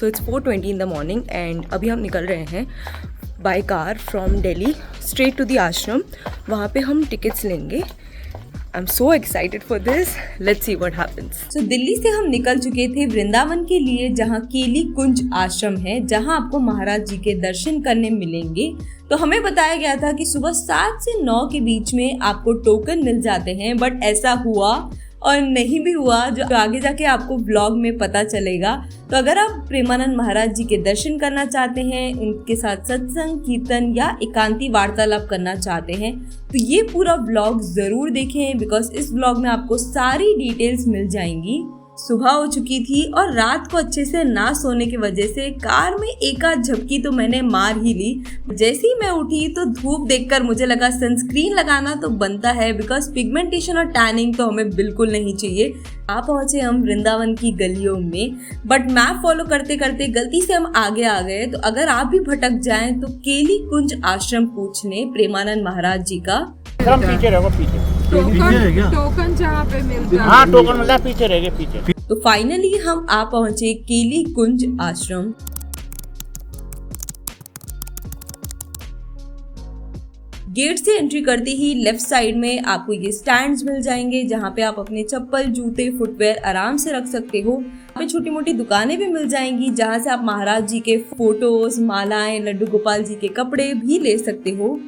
So it's 4:20 in the morning and अभी हम निकल रहे हैं by car from Delhi straight to the ashram. वहाँ पे हम टिकट्स लेंगे। I am so excited for this, let's see what happens. तो दिल्ली से हम निकल चुके थे वृंदावन के लिए, जहाँ केली कुंज आश्रम है, जहाँ आपको महाराज जी के दर्शन करने मिलेंगे। तो हमें बताया गया था कि सुबह 7 से 9 के बीच में आपको टोकन मिल जाते हैं, बट ऐसा हुआ और नहीं भी हुआ, जो आगे जाके आपको ब्लॉग में पता चलेगा। तो अगर आप प्रेमानंद महाराज जी के दर्शन करना चाहते हैं, उनके साथ सत्संग, कीर्तन या एकांती वार्तालाप करना चाहते हैं, तो ये पूरा ब्लॉग जरूर देखें, बिकॉज इस ब्लॉग में आपको सारी डिटेल्स मिल जाएंगी। सुबह हो चुकी थी और रात को अच्छे से ना सोने की वजह से कार में एक आध झपकी तो मैंने मार ही ली। जैसे ही मैं उठी तो धूप देखकर मुझे लगा सनस्क्रीन लगाना तो बनता है, बिकॉज पिगमेंटेशन और टैनिंग तो हमें बिल्कुल नहीं चाहिए। आप पहुंचे हम वृंदावन की गलियों में, बट मैप फॉलो करते करते गलती से हम आगे आ गए। तो अगर आप भी भटक जाएं तो केली कुंज आश्रम पूछ लें प्रेमानंद महाराज जी का। पीछे रहो, टोकन जहाँ पे मिलता है, हाँ टोकन मिलता है, पीछे रहेगा पीछे। तो फाइनली हम आ पहुंचे केली कुंज आश्रम। गेट से एंट्री करते ही लेफ्ट साइड में आपको ये स्टैंड्स मिल जाएंगे, जहाँ पे आप अपने चप्पल, जूते, फुटवेयर आराम से रख सकते हो। यहाँ पे छोटी मोटी दुकानें भी मिल जाएंगी, जहाँ से आप महाराज जी के फोटोज, मालाएं, लड्डू गोपाल जी के कपड़े भी ले सकते हो।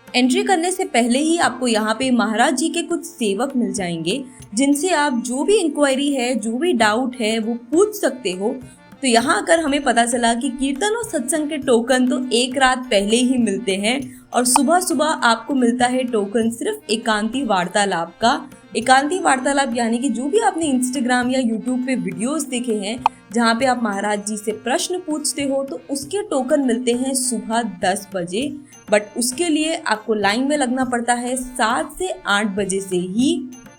एंट्री करने से पहले ही आपको यहाँ पे महाराज जी के कुछ सेवक मिल जाएंगे, जिनसे आप जो भी इंक्वायरी है, जो भी डाउट है, वो पूछ सकते हो। तो यहाँ आकर हमें पता चला कि कीर्तन और सत्संग के टोकन तो एक रात पहले ही मिलते हैं, और सुबह सुबह आपको मिलता है टोकन सिर्फ एकांती वार्तालाप का। एकांती वार्तालाप यानी कि जो भी आपने इंस्टाग्राम या यूट्यूब पे वीडियोस देखे हैं, जहाँ पे आप महाराज जी से प्रश्न पूछते हो, तो उसके टोकन मिलते हैं सुबह 10 बजे। बट उसके लिए आपको लाइन में लगना पड़ता है 7 से 8 बजे से ही।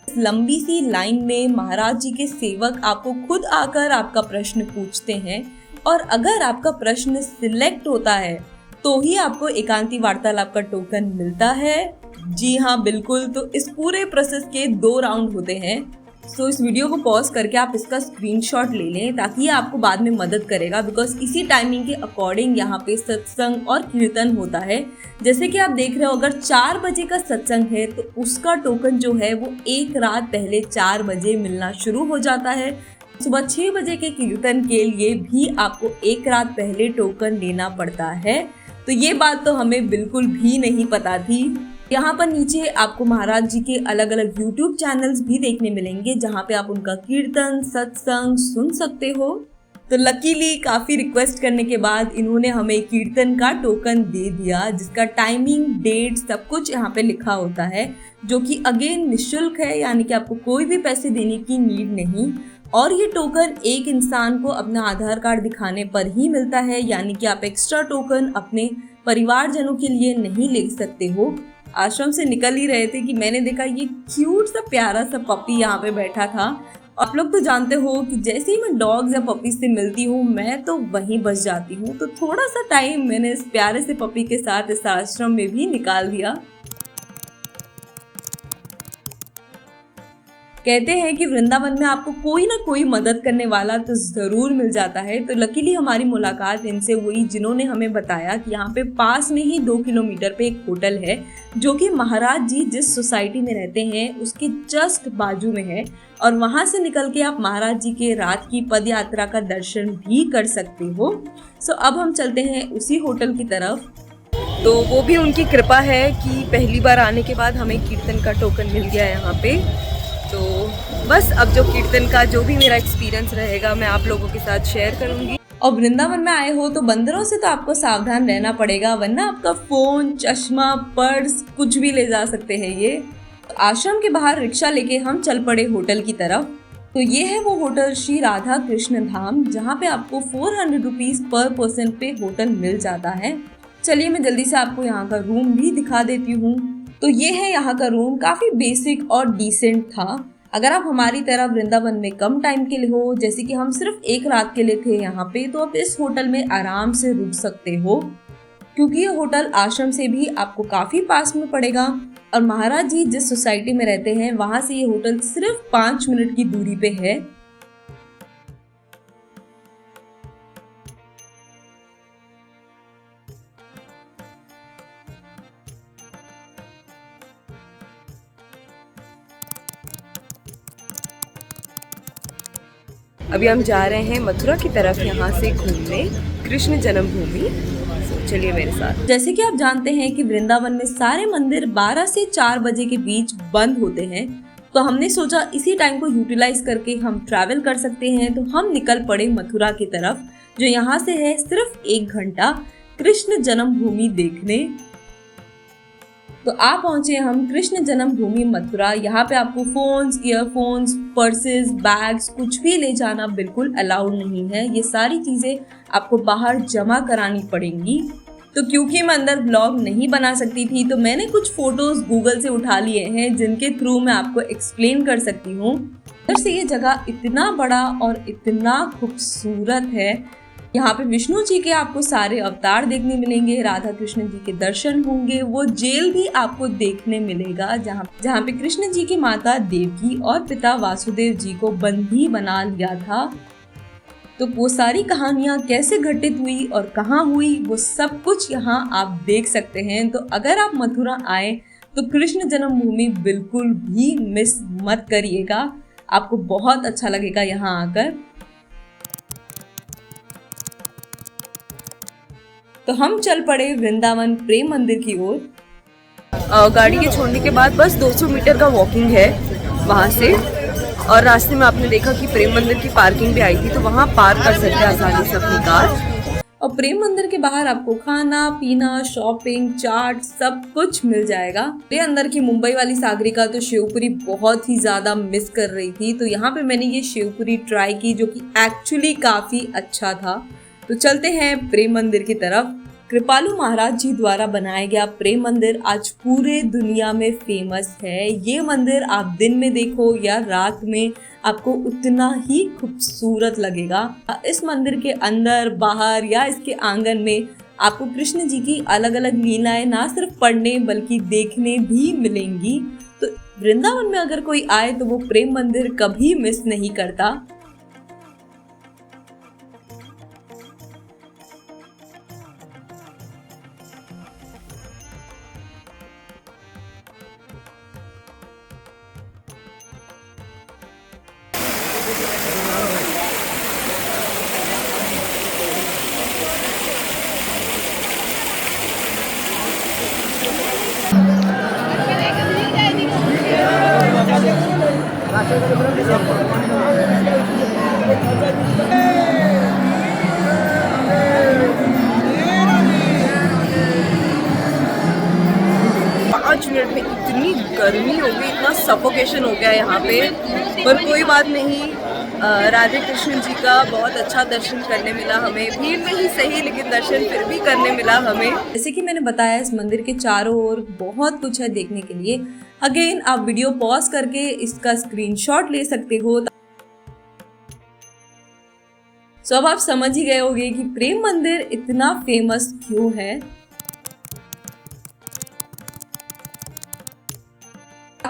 इस लंबी सी लाइन में महाराज जी के सेवक आपको खुद आकर आपका प्रश्न पूछते हैं, और अगर आपका प्रश्न सिलेक्ट होता है तो ही आपको एकांती वार्तालाप का टोकन मिलता है। जी हाँ, बिल्कुल। तो इस पूरे प्रोसेस के 2 राउंड होते हैं। सो इस वीडियो को पॉज करके आप इसका स्क्रीनशॉट ले लें, ताकि ये आपको बाद में मदद करेगा, बिकॉज इसी टाइमिंग के अकॉर्डिंग यहाँ पे सत्संग और कीर्तन होता है। जैसे कि आप देख रहे हो, अगर 4 बजे का सत्संग है तो उसका टोकन जो है वो एक रात पहले 4 बजे मिलना शुरू हो जाता है। सुबह 6 बजे के कीर्तन के लिए भी आपको एक रात पहले टोकन लेना पड़ता है। तो ये बात तो हमें बिल्कुल भी नहीं पता थी। यहाँ पर नीचे आपको महाराज जी के अलग अलग यूट्यूब चैनल्स भी देखने मिलेंगे, जहाँ पे आप उनका कीर्तन, सत्संग सुन सकते हो। तो लकीली काफ़ी रिक्वेस्ट करने के बाद इन्होंने हमें कीर्तन का टोकन दे दिया, जिसका टाइमिंग, डेट सब कुछ यहाँ पे लिखा होता है, जो कि अगेन निःशुल्क है, यानी कि आपको कोई भी पैसे देने की नीड नहीं। और ये टोकन एक इंसान को अपना आधार कार्ड दिखाने पर ही मिलता है, यानी कि आप एक्स्ट्रा टोकन अपने परिवारजनों के लिए नहीं ले सकते हो। आश्रम से निकल ही रहे थे कि मैंने देखा ये क्यूट सा प्यारा सा पपी यहाँ पे बैठा था। आप लोग तो जानते हो कि जैसे ही मैं डॉग्स या पपी से मिलती हूँ, मैं तो वहीं बस जाती हूँ। तो थोड़ा सा टाइम मैंने इस प्यारे से पपी के साथ इस आश्रम में भी निकाल दिया। कहते हैं कि वृंदावन में आपको कोई ना कोई मदद करने वाला तो ज़रूर मिल जाता है। तो लकीली हमारी मुलाकात इनसे हुई, जिन्होंने हमें बताया कि यहाँ पे पास में ही 2 किलोमीटर पे एक होटल है, जो कि महाराज जी जिस सोसाइटी में रहते हैं उसके जस्ट बाजू में है, और वहाँ से निकल के आप महाराज जी के रात की पद यात्रा का दर्शन भी कर सकते हो। सो अब हम चलते हैं उसी होटल की तरफ। तो वो भी उनकी कृपा है कि पहली बार आने के बाद हमें कीर्तन का टोकन मिल गया यहाँ पे। तो बस अब जो कीर्तन का जो भी मेरा एक्सपीरियंस रहेगा मैं आप लोगों के साथ शेयर करूँगी। और वृंदावन में आए हो तो बंदरों से तो आपको सावधान रहना पड़ेगा, वरना आपका फ़ोन, चश्मा, पर्स कुछ भी ले जा सकते हैं ये। आश्रम के बाहर रिक्शा लेके हम चल पड़े होटल की तरफ। तो ये है वो होटल श्री राधा कृष्ण धाम, जहाँ पे आपको 400 रुपीज़ पर पर्सन पे होटल मिल जाता है। चलिए मैं जल्दी से आपको यहाँ का रूम भी दिखा देती हूँ। तो ये है यहाँ का रूम, काफ़ी बेसिक और डिसेंट था। अगर आप हमारी तरह वृंदावन में कम टाइम के लिए हो, जैसे कि हम सिर्फ एक रात के लिए थे यहाँ पे, तो आप इस होटल में आराम से रुक सकते हो, क्योंकि ये होटल आश्रम से भी आपको काफ़ी पास में पड़ेगा। और महाराज जी जिस सोसाइटी में रहते हैं वहाँ से ये होटल सिर्फ 5 मिनट की दूरी पे है। अभी हम जा रहे हैं मथुरा की तरफ यहाँ से घूमने, कृष्ण जन्मभूमि। चलिए मेरे साथ। जैसे कि आप जानते हैं कि वृंदावन में सारे मंदिर 12 से 4 बजे के बीच बंद होते हैं, तो हमने सोचा इसी टाइम को यूटिलाइज करके हम ट्रैवल कर सकते हैं। तो हम निकल पड़े मथुरा की तरफ, जो यहाँ से है सिर्फ 1 घंटा कृष्ण जन्मभूमि देखने। तो आ पहुंचे हम कृष्ण जन्मभूमि मथुरा। यहाँ पे आपको फोन्स, ईयरफोन्स, पर्सेस, बैग्स कुछ भी ले जाना बिल्कुल अलाउड नहीं है। ये सारी चीजें आपको बाहर जमा करानी पड़ेंगी। तो क्योंकि मैं अंदर ब्लॉग नहीं बना सकती थी, तो मैंने कुछ फोटोज गूगल से उठा लिए हैं, जिनके थ्रू मैं आपको एक्सप्लेन कर सकती हूँ। इधर से ये जगह इतना बड़ा और इतना खूबसूरत है। यहाँ पे विष्णु जी के आपको सारे अवतार देखने मिलेंगे, राधा कृष्ण जी के दर्शन होंगे, वो जेल भी आपको देखने मिलेगा जहाँ पे कृष्ण जी की माता देवकी और पिता वासुदेव जी को बंदी बना लिया था। तो वो सारी कहानियाँ कैसे घटित हुई और कहाँ हुई, वो सब कुछ यहाँ आप देख सकते हैं। तो अगर आप मथुरा आए तो कृष्ण जन्मभूमि बिल्कुल भी मिस मत करिएगा, आपको बहुत अच्छा लगेगा यहाँ आकर। तो हम चल पड़े वृंदावन प्रेम मंदिर की ओर। गाड़ी के छोड़ने के बाद बस 200 मीटर का वॉकिंग है वहाँ से, और रास्ते में आपने देखा कि प्रेम मंदिर की पार्किंग भी आई थी, तो वहाँ पार्क कर सकते हैं आसानी से अपनी कार। और प्रेम मंदिर के बाहर आपको खाना पीना, शॉपिंग, चाट सब कुछ मिल जाएगा। ये अंदर की मुंबई वाली सागरिका तो शेवपुरी बहुत ही ज्यादा मिस कर रही थी, तो यहाँ पे मैंने ये शेवपुरी ट्राई की, जो कि एक्चुअली काफी अच्छा था। तो चलते हैं प्रेम मंदिर की तरफ। कृपालु महाराज जी द्वारा बनाया गया प्रेम मंदिर आज पूरे दुनिया में फेमस है। ये मंदिर आप दिन में देखो या रात में, आपको उतना ही खूबसूरत लगेगा। इस मंदिर के अंदर, बाहर या इसके आंगन में आपको कृष्ण जी की अलग अलग लीलाएं ना सिर्फ पढ़ने बल्कि देखने भी मिलेंगी। तो वृंदावन में अगर कोई आए तो वो प्रेम मंदिर कभी मिस नहीं करता। मिनट में इतनी गर्मी हो गई, इतना सफोकेशन हो गया यहाँ पे, पर कोई बात नहीं। राधे कृष्ण जी का बहुत अच्छा दर्शन करने मिला हमें, भीड़ में ही सही लेकिन दर्शन फिर भी करने मिला हमें। जैसे कि मैंने बताया, इस मंदिर के चारों ओर बहुत कुछ है देखने के लिए। अगेन आप वीडियो पॉज करके इसका स्क्रीनशॉट ले सकते हो। सो अब आप समझ ही गए होंगे कि प्रेम मंदिर इतना फेमस क्यों है।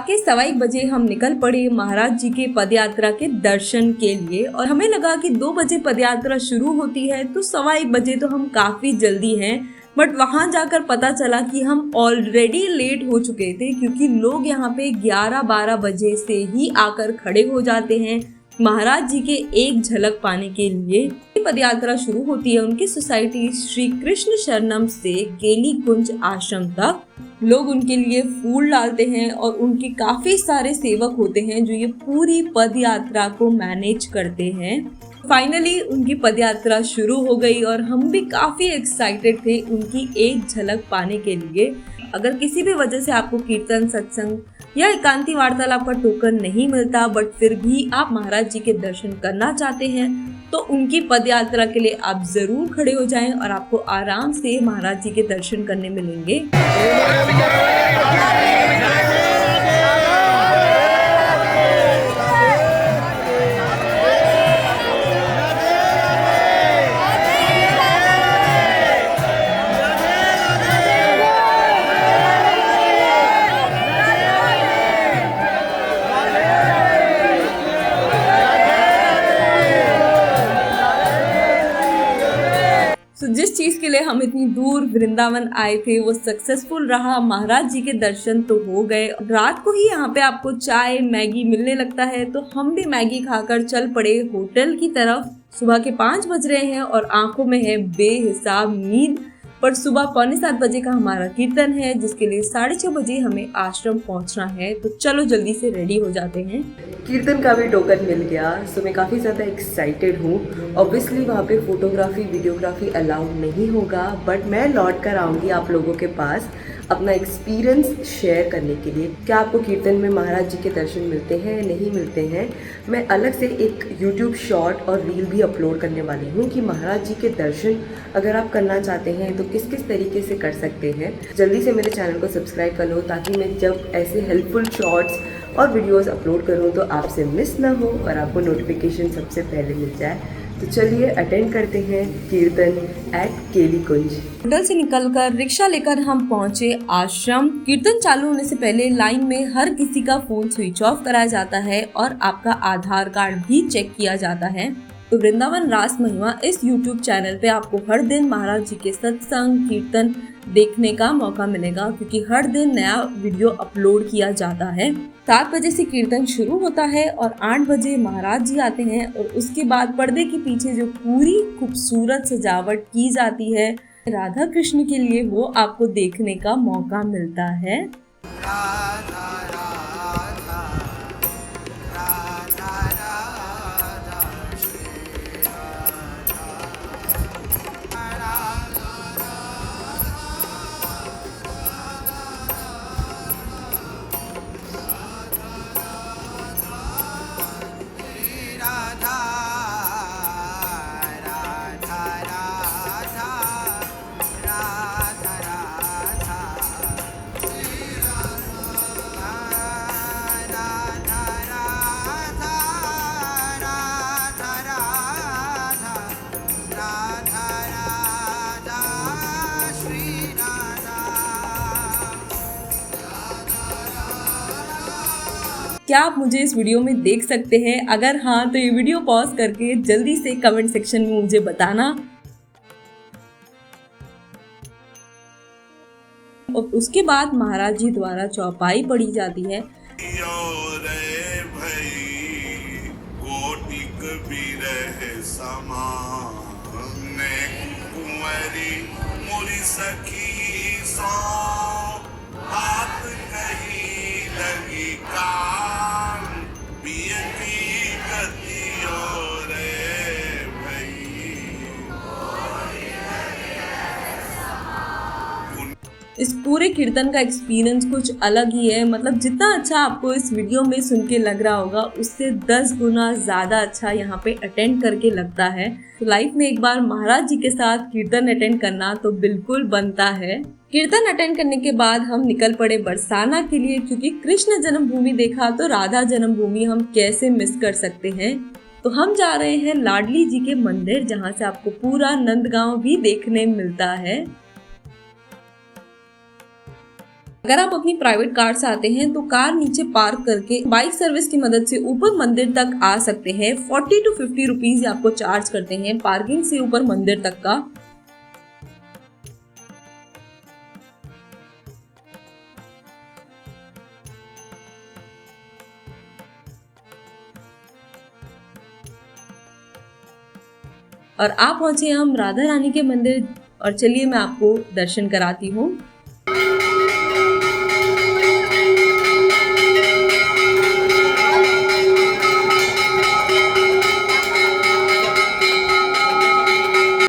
के 1:15 बजे हम निकल पड़े महाराज जी के पदयात्रा के दर्शन के लिए, और हमें लगा कि 2 बजे पदयात्रा शुरू होती है, तो 1:15 बजे तो हम काफी जल्दी हैं। बट वहां जाकर पता चला कि हम ऑलरेडी लेट हो चुके थे, क्योंकि लोग यहाँ पे 11-12 बजे से ही आकर खड़े हो जाते हैं महाराज जी के एक झलक पाने के लिए। पदयात्रा शुरू होती है उनकी सोसाइटी श्री कृष्ण शरणम से गेली कुंज आश्रम तक। लोग उनके लिए फूल डालते हैं और उनके काफी सारे सेवक होते हैं जो ये पूरी पदयात्रा को मैनेज करते हैं। फाइनली उनकी पदयात्रा शुरू हो गई और हम भी काफी एक्साइटेड थे उनकी एक झलक पाने के लिए। अगर किसी भी वजह से आपको कीर्तन, सत्संग या एकांती वार्तालाप का टोकन नहीं मिलता, बट फिर भी आप महाराज जी के दर्शन करना चाहते हैं, तो उनकी पदयात्रा के लिए आप जरूर खड़े हो जाएं और आपको आराम से महाराज जी के दर्शन करने मिलेंगे। जिस चीज के लिए हम इतनी दूर वृंदावन आए थे वो सक्सेसफुल रहा। महाराज जी के दर्शन तो हो गए। रात को ही यहाँ पे आपको चाय मैगी मिलने लगता है, तो हम भी मैगी खाकर चल पड़े होटल की तरफ। सुबह के 5 बज रहे हैं और आंखों में है बेहिसाब नींद, पर सुबह 6:45 बजे का हमारा कीर्तन है, जिसके लिए 6:30 बजे हमें आश्रम पहुंचना है। तो चलो जल्दी से रेडी हो जाते हैं। कीर्तन का भी टोकन मिल गया, सो मैं काफ़ी ज़्यादा एक्साइटेड हूँ। ऑब्वियसली वहाँ पे फोटोग्राफी वीडियोग्राफी अलाउड नहीं होगा, बट मैं लौट कर आऊँगी आप लोगों के पास अपना एक्सपीरियंस शेयर करने के लिए। क्या आपको कीर्तन में महाराज जी के दर्शन मिलते हैं नहीं मिलते हैं, मैं अलग से एक यूट्यूब शॉर्ट और रील भी अपलोड करने वाली हूँ कि महाराज जी के दर्शन अगर आप करना चाहते हैं तो किस किस तरीके से कर सकते हैं। जल्दी से मेरे चैनल को सब्सक्राइब कर लो, ताकि मैं जब ऐसे हेल्पफुल शॉर्ट्स और वीडियोस अपलोड करूँ तो आपसे मिस ना हो और आपको नोटिफिकेशन सबसे पहले मिल जाए। तो चलिए अटेंड करते हैं कीर्तन एट केली कुंज। होटल से निकलकर रिक्शा लेकर हम पहुंचे आश्रम। कीर्तन चालू होने से पहले लाइन में हर किसी का फोन स्विच ऑफ कराया जाता है और आपका आधार कार्ड भी चेक किया जाता है। तो वृंदावन रास महिमा इस YouTube चैनल पे आपको हर दिन महाराज जी के सत्संग कीर्तन देखने का मौका मिलेगा, क्योंकि हर दिन नया वीडियो अपलोड किया जाता है। 7 बजे से कीर्तन शुरू होता है और 8 बजे महाराज जी आते हैं, और उसके बाद पर्दे के पीछे जो पूरी खूबसूरत सजावट की जाती है राधा कृष्ण के लिए, वो आपको देखने का मौका मिलता है। क्या आप मुझे इस वीडियो में देख सकते हैं? अगर हाँ तो ये वीडियो पॉज करके जल्दी से कमेंट सेक्शन में मुझे बताना। और उसके बाद महाराज जी द्वारा चौपाई पढ़ी जाती है। इस पूरे कीर्तन का एक्सपीरियंस कुछ अलग ही है। मतलब जितना अच्छा आपको इस वीडियो में सुन के लग रहा होगा, उससे 10 गुना ज़्यादा अच्छा यहाँ पे अटेंड करके लगता है। तो लाइफ में एक बार महाराज जी के साथ कीर्तन अटेंड करना तो बिल्कुल बनता है। कीर्तन अटेंड करने के बाद हम निकल पड़े बरसाना के लिए, क्योंकि कृष्ण जन्मभूमि देखा तो राधा जन्मभूमि हम कैसे मिस कर सकते हैं। तो हम जा रहे हैं लाडली जी के मंदिर, जहाँ से आपको पूरा नंदगांव भी देखने मिलता है। अगर आप अपनी प्राइवेट कार से आते हैं तो कार नीचे पार्क करके बाइक सर्विस की मदद से ऊपर मंदिर तक आ सकते हैं। 40 to 50 रुपीज आपको चार्ज करते हैं पार्किंग से ऊपर मंदिर तक का। और आप पहुंचे हम राधा रानी के मंदिर, और चलिए मैं आपको दर्शन कराती हूँ।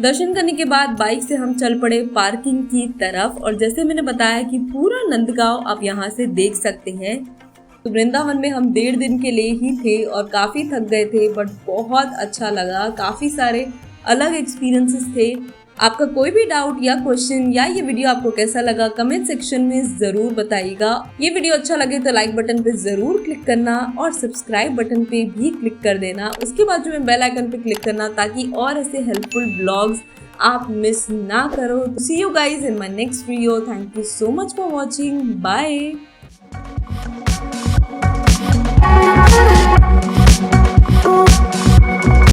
दर्शन करने के बाद बाइक से हम चल पड़े पार्किंग की तरफ, और जैसे मैंने बताया कि पूरा नंदगांव आप यहाँ से देख सकते हैं। तो वृंदावन में हम 1.5 दिन के लिए ही थे और काफ़ी थक गए थे, बट बहुत अच्छा लगा। काफ़ी सारे अलग एक्सपीरियंसेस थे। आपका कोई भी डाउट या क्वेश्चन या ये वीडियो आपको कैसा लगा कमेंट सेक्शन में ज़रूर बताइएगा। ये वीडियो अच्छा लगे तो लाइक बटन पे ज़रूर क्लिक करना और सब्सक्राइब बटन पे भी क्लिक कर देना। उसके बाद जो बेल आइकन पे क्लिक करना, ताकि और ऐसे हेल्पफुल ब्लॉग्स आप मिस ना करो। See you guys in my next video. Thank you so much for watching. Bye.